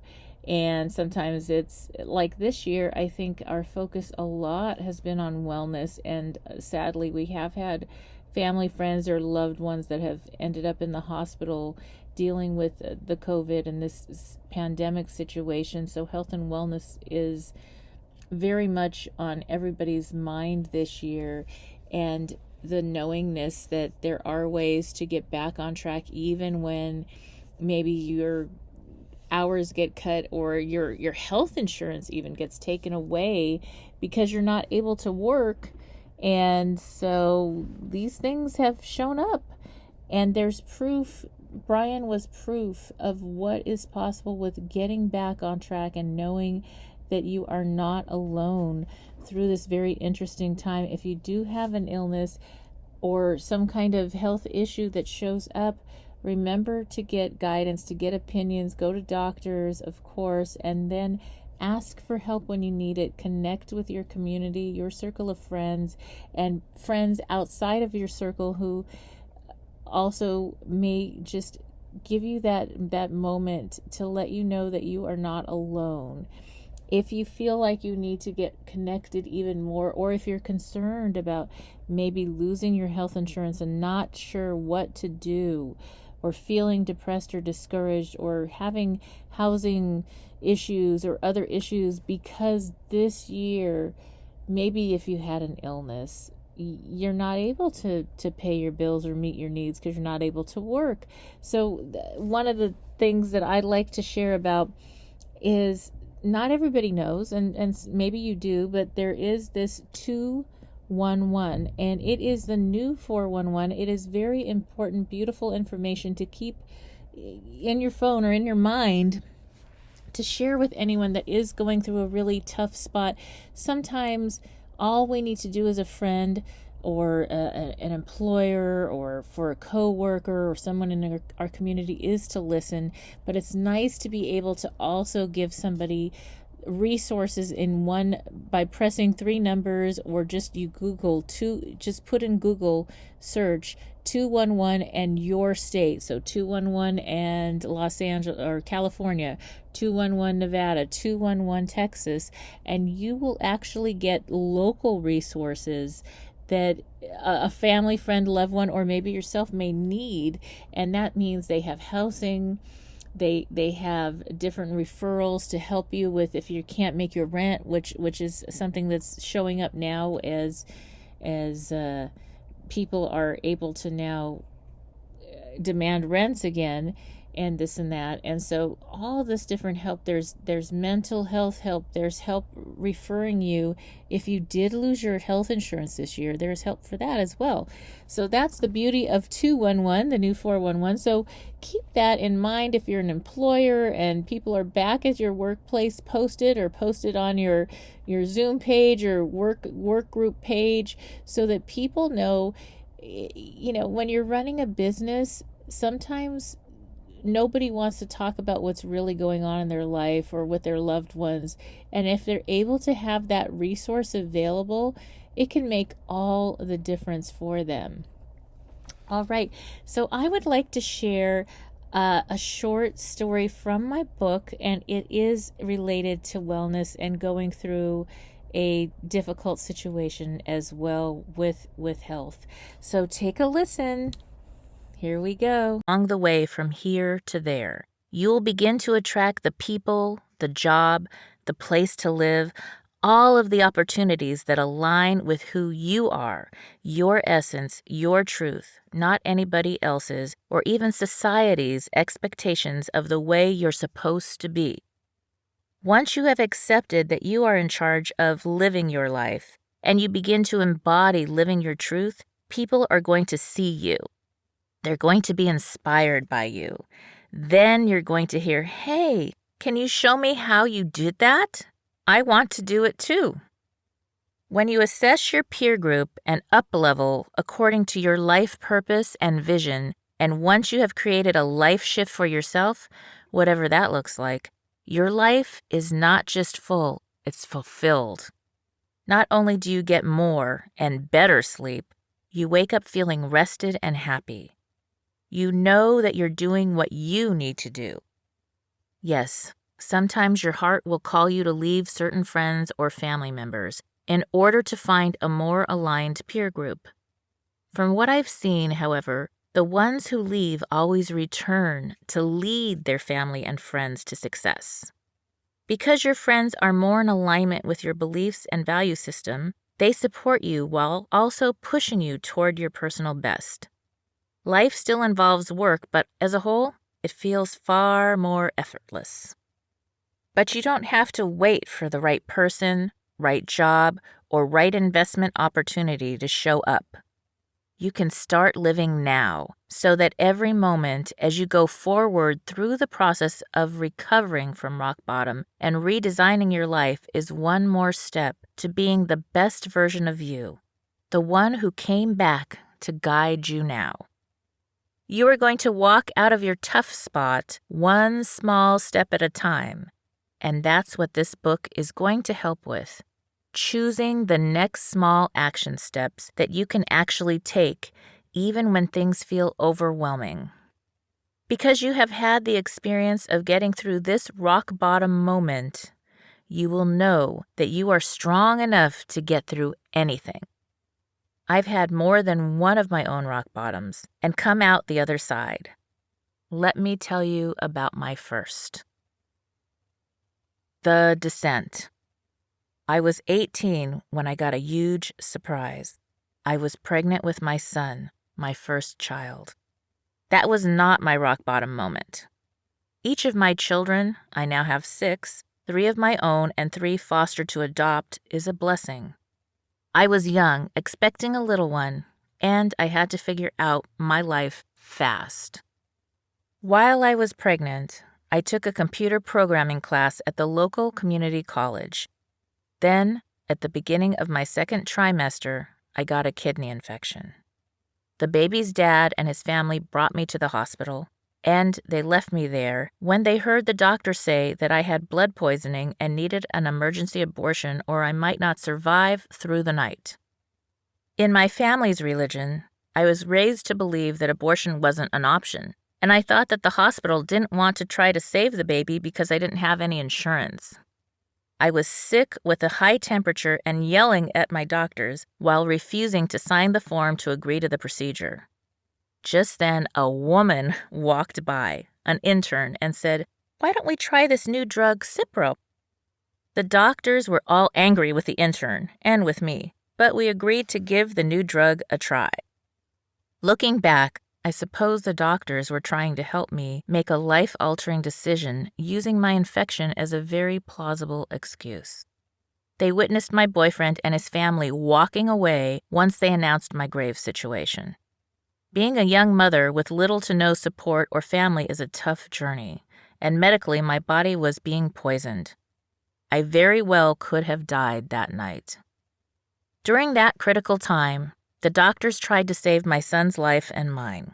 And sometimes it's like this year, I think our focus a lot has been on wellness. And sadly, we have had family, friends, or loved ones that have ended up in the hospital dealing with the COVID and this pandemic situation. So health and wellness is very much on everybody's mind this year. And the knowingness that there are ways to get back on track, even when maybe your hours get cut or your health insurance even gets taken away because you're not able to work. And so these things have shown up, and there's proof. Brian was proof of what is possible with getting back on track and knowing that you are not alone through this very interesting time. If you do have an illness or some kind of health issue that shows up, remember to get guidance, to get opinions, go to doctors, of course, and then ask for help when you need it. Connect with your community, your circle of friends, and friends outside of your circle who also may just give you that moment to let you know that you are not alone. If you feel like you need to get connected even more, or if you're concerned about maybe losing your health insurance and not sure what to do, or feeling depressed or discouraged, or having housing issues or other issues because this year, maybe if you had an illness, you're not able to pay your bills or meet your needs because you're not able to work. So one of the things that I'd like to share about is, not everybody knows, and maybe you do, but there is this 211, and it is the new 411. It is very important, beautiful information to keep in your phone or in your mind to share with anyone that is going through a really tough spot. Sometimes all we need to do as a friend or an employer or for a coworker or someone in our community is to listen. But it's nice to be able to also give somebody resources in one by pressing 3 numbers, or just just put in Google search 211 and your state. So 211 and Los Angeles or California, 211 Nevada, 211 Texas, and you will actually get local resources that a family, friend, loved one, or maybe yourself may need. And that means they have housing, they have different referrals to help you with if you can't make your rent, which is something that's showing up now as people are able to now demand rents again. and this and that. And so all this different help, there's mental health help, there's help referring you. If you did lose your health insurance this year, there's help for that as well. So that's the beauty of 211, the new 411. So keep that in mind if you're an employer and people are back at your workplace, posted on your Zoom page or work group page, so that people know, when you're running a business, sometimes nobody wants to talk about what's really going on in their life or with their loved ones. And if they're able to have that resource available, it can make all the difference for them. All right. So I would like to share a short story from my book, and it is related to wellness and going through a difficult situation as well with health. So take a listen. Here we go. Along the way from here to there, you'll begin to attract the people, the job, the place to live, all of the opportunities that align with who you are, your essence, your truth, not anybody else's or even society's expectations of the way you're supposed to be. Once you have accepted that you are in charge of living your life and you begin to embody living your truth, people are going to see you. They're going to be inspired by you. Then you're going to hear, "Hey, can you show me how you did that? I want to do it too." When you assess your peer group and up-level according to your life purpose and vision, and once you have created a life shift for yourself, whatever that looks like, your life is not just full, it's fulfilled. Not only do you get more and better sleep, you wake up feeling rested and happy. You know that you're doing what you need to do. Yes, sometimes your heart will call you to leave certain friends or family members in order to find a more aligned peer group. From what I've seen, however, the ones who leave always return to lead their family and friends to success. Because your friends are more in alignment with your beliefs and value system, they support you while also pushing you toward your personal best. Life still involves work, but as a whole, it feels far more effortless. But you don't have to wait for the right person, right job, or right investment opportunity to show up. You can start living now, so that every moment as you go forward through the process of recovering from rock bottom and redesigning your life is one more step to being the best version of you, the one who came back to guide you now. You are going to walk out of your tough spot one small step at a time, and that's what this book is going to help with. Choosing the next small action steps that you can actually take even when things feel overwhelming. Because you have had the experience of getting through this rock bottom moment, you will know that you are strong enough to get through anything. I've had more than one of my own rock bottoms and come out the other side. Let me tell you about my first. The descent. I was 18 when I got a huge surprise. I was pregnant with my son, my first child. That was not my rock bottom moment. Each of my children, I now have 6, 3 of my own and 3 fostered to adopt, is a blessing. I was young, expecting a little one, and I had to figure out my life fast. While I was pregnant, I took a computer programming class at the local community college. Then, at the beginning of my second trimester, I got a kidney infection. The baby's dad and his family brought me to the hospital, and they left me there when they heard the doctor say that I had blood poisoning and needed an emergency abortion or I might not survive through the night. In my family's religion, I was raised to believe that abortion wasn't an option, and I thought that the hospital didn't want to try to save the baby because I didn't have any insurance. I was sick with a high temperature and yelling at my doctors while refusing to sign the form to agree to the procedure. Just then, a woman walked by, an intern, and said, "Why don't we try this new drug, Cipro?" The doctors were all angry with the intern and with me, but we agreed to give the new drug a try. Looking back, I suppose the doctors were trying to help me make a life-altering decision using my infection as a very plausible excuse. They witnessed my boyfriend and his family walking away once they announced my grave situation. Being a young mother with little to no support or family is a tough journey, and medically my body was being poisoned. I very well could have died that night. During that critical time, the doctors tried to save my son's life and mine.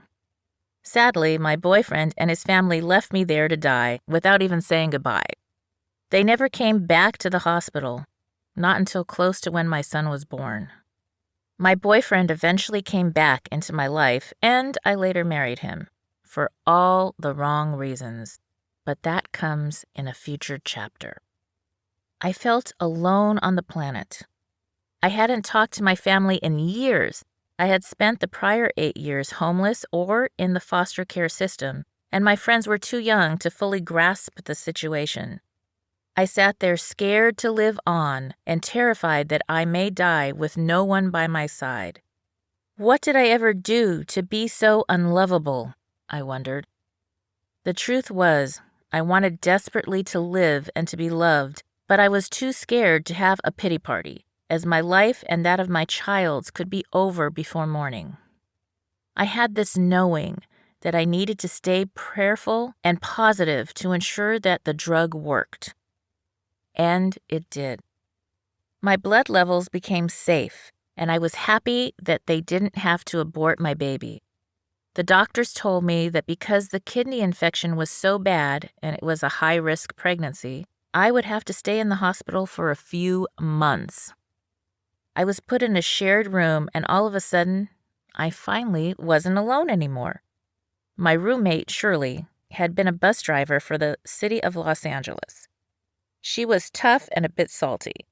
Sadly, my boyfriend and his family left me there to die without even saying goodbye. They never came back to the hospital, not until close to when my son was born. My boyfriend eventually came back into my life, and I later married him, for all the wrong reasons, but that comes in a future chapter. I felt alone on the planet. I hadn't talked to my family in years. I had spent the prior 8 years homeless or in the foster care system, and my friends were too young to fully grasp the situation. I sat there scared to live on and terrified that I may die with no one by my side. What did I ever do to be so unlovable? I wondered. The truth was, I wanted desperately to live and to be loved, but I was too scared to have a pity party, as my life and that of my child's could be over before morning. I had this knowing that I needed to stay prayerful and positive to ensure that the drug worked. And it did. My blood levels became safe, and I was happy that they didn't have to abort my baby. The doctors told me that because the kidney infection was so bad and it was a high-risk pregnancy, I would have to stay in the hospital for a few months. I was put in a shared room, and all of a sudden, I finally wasn't alone anymore. My roommate, Shirley, had been a bus driver for the city of Los Angeles. She was tough and a bit salty.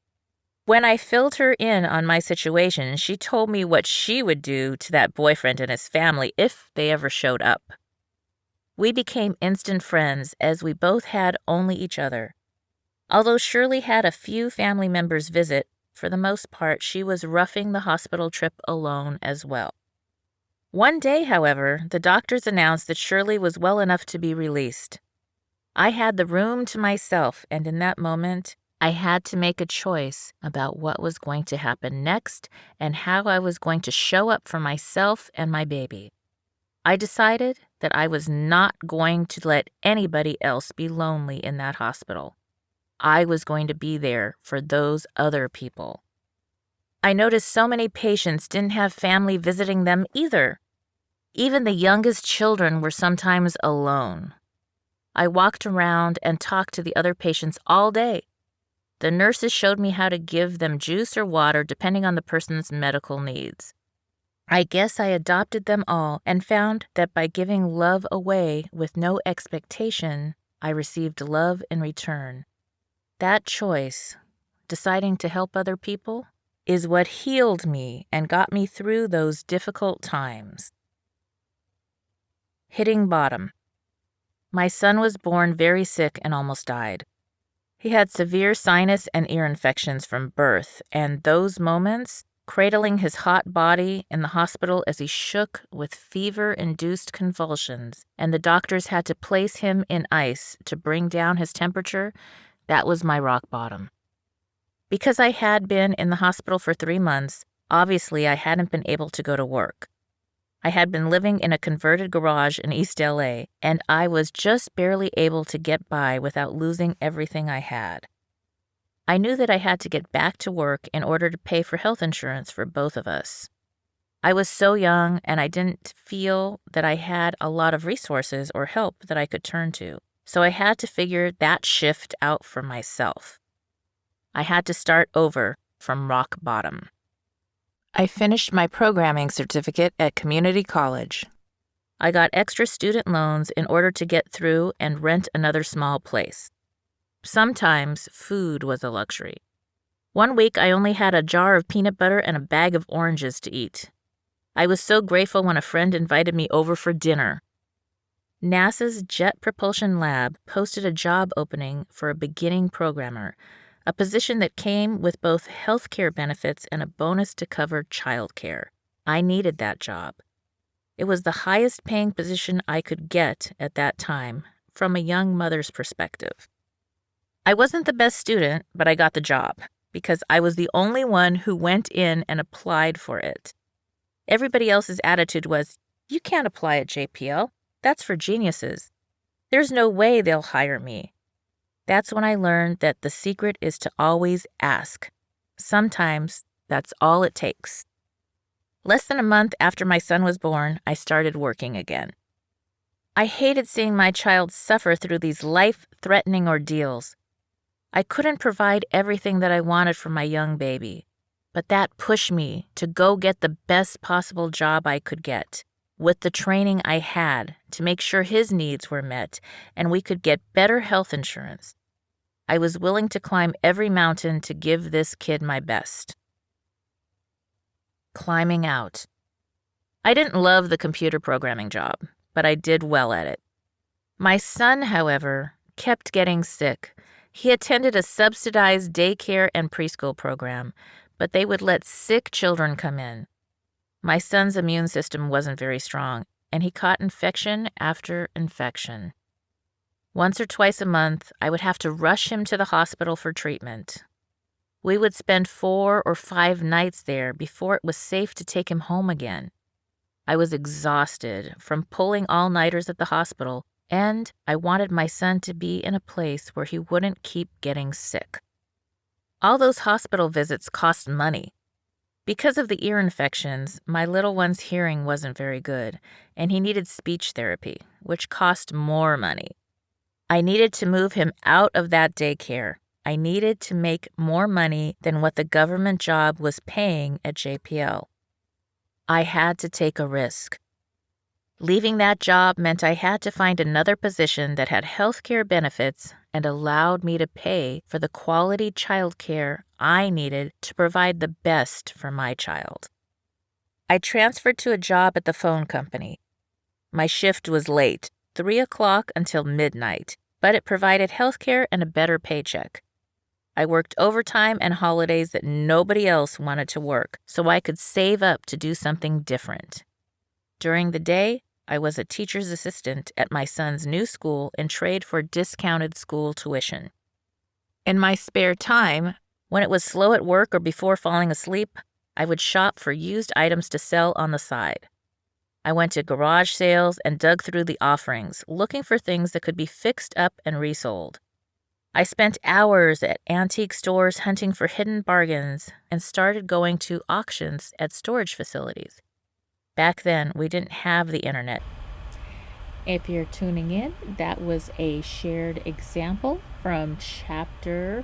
When I filled her in on my situation, she told me what she would do to that boyfriend and his family if they ever showed up. We became instant friends as we both had only each other. Although Shirley had a few family members visit, for the most part, she was roughing the hospital trip alone as well. One day, however, the doctors announced that Shirley was well enough to be released. I had the room to myself, and in that moment, I had to make a choice about what was going to happen next and how I was going to show up for myself and my baby. I decided that I was not going to let anybody else be lonely in that hospital. I was going to be there for those other people. I noticed so many patients didn't have family visiting them either. Even the youngest children were sometimes alone. I walked around and talked to the other patients all day. The nurses showed me how to give them juice or water depending on the person's medical needs. I guess I adopted them all and found that by giving love away with no expectation, I received love in return. That choice, deciding to help other people, is what healed me and got me through those difficult times. Hitting bottom. My son was born very sick and almost died. He had severe sinus and ear infections from birth, and those moments, cradling his hot body in the hospital as he shook with fever-induced convulsions, and the doctors had to place him in ice to bring down his temperature, that was my rock bottom. Because I had been in the hospital for 3 months, obviously I hadn't been able to go to work. I had been living in a converted garage in East LA, and I was just barely able to get by without losing everything I had. I knew that I had to get back to work in order to pay for health insurance for both of us. I was so young, and I didn't feel that I had a lot of resources or help that I could turn to, so I had to figure that shift out for myself. I had to start over from rock bottom. I finished my programming certificate at community college. I got extra student loans in order to get through and rent another small place. Sometimes food was a luxury. One week I only had a jar of peanut butter and a bag of oranges to eat. I was so grateful when a friend invited me over for dinner. NASA's Jet Propulsion Lab posted a job opening for a beginning programmer, a position that came with both health care benefits and a bonus to cover childcare. I needed that job. It was the highest paying position I could get at that time from a young mother's perspective. I wasn't the best student, but I got the job because I was the only one who went in and applied for it. Everybody else's attitude was, "You can't apply at JPL. That's for geniuses. There's no way they'll hire me." That's when I learned that the secret is to always ask. Sometimes that's all it takes. Less than a month after my son was born, I started working again. I hated seeing my child suffer through these life-threatening ordeals. I couldn't provide everything that I wanted for my young baby, but that pushed me to go get the best possible job I could get, with the training I had to make sure his needs were met and we could get better health insurance. I was willing to climb every mountain to give this kid my best. Climbing out. I didn't love the computer programming job, but I did well at it. My son, however, kept getting sick. He attended a subsidized daycare and preschool program, but they would let sick children come in. My son's immune system wasn't very strong, and he caught infection after infection. Once or twice a month, I would have to rush him to the hospital for treatment. We would spend 4 or 5 nights there before it was safe to take him home again. I was exhausted from pulling all-nighters at the hospital, and I wanted my son to be in a place where he wouldn't keep getting sick. All those hospital visits cost money. Because of the ear infections, my little one's hearing wasn't very good, and he needed speech therapy, which cost more money. I needed to move him out of that daycare. I needed to make more money than what the government job was paying at JPL. I had to take a risk. Leaving that job meant I had to find another position that had health care benefits and allowed me to pay for the quality child care I needed to provide the best for my child. I transferred to a job at the phone company. My shift was late, 3 o'clock until midnight, but it provided health care and a better paycheck. I worked overtime and holidays that nobody else wanted to work, so I could save up to do something different. During the day, I was a teacher's assistant at my son's new school and trade for discounted school tuition. In my spare time, when it was slow at work or before falling asleep, I would shop for used items to sell on the side. I went to garage sales and dug through the offerings, looking for things that could be fixed up and resold. I spent hours at antique stores hunting for hidden bargains and started going to auctions at storage facilities. Back then, we didn't have the internet. If you're tuning in, that was a shared example from Chapter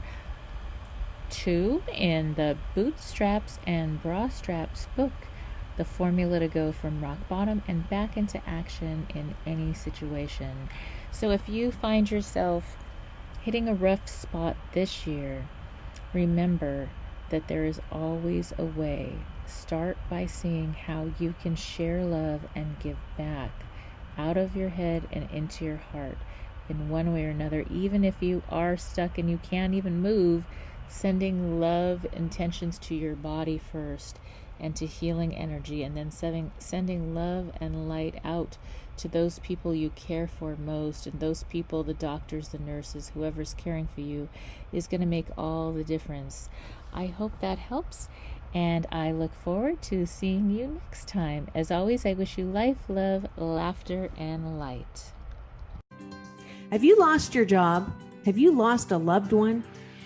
2 in the Bootstraps and Bra Straps book, the formula to go from rock bottom and back into action in any situation. So if you find yourself hitting a rough spot this year, remember that there is always a way. Start by seeing how you can share love and give back out of your head and into your heart in one way or another. Even if you are stuck and you can't even move, sending love intentions to your body first and to healing energy, and then sending love and light out to those people you care for most, and those people, the doctors, the nurses, whoever's caring for you, is going to make all the difference. I hope that helps, and I look forward to seeing you next time. As always, I wish you life, love, laughter, and light. Have you lost your job? Have you lost a loved one?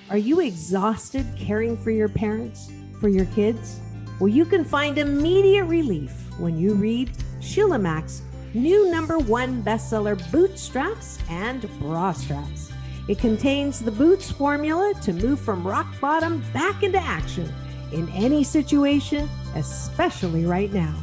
Are you exhausted caring for your parents, for your kids? Well, you can find immediate relief when you read Sheila Mack's new #1 bestseller, Bootstraps and Bra Straps. It contains the Boots formula to move from rock bottom back into action in any situation, especially right now.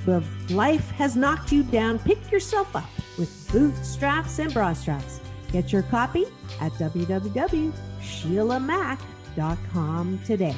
If life has knocked you down, pick yourself up with Bootstraps and Bra Straps. Get your copy at www.SheilaMack.com today.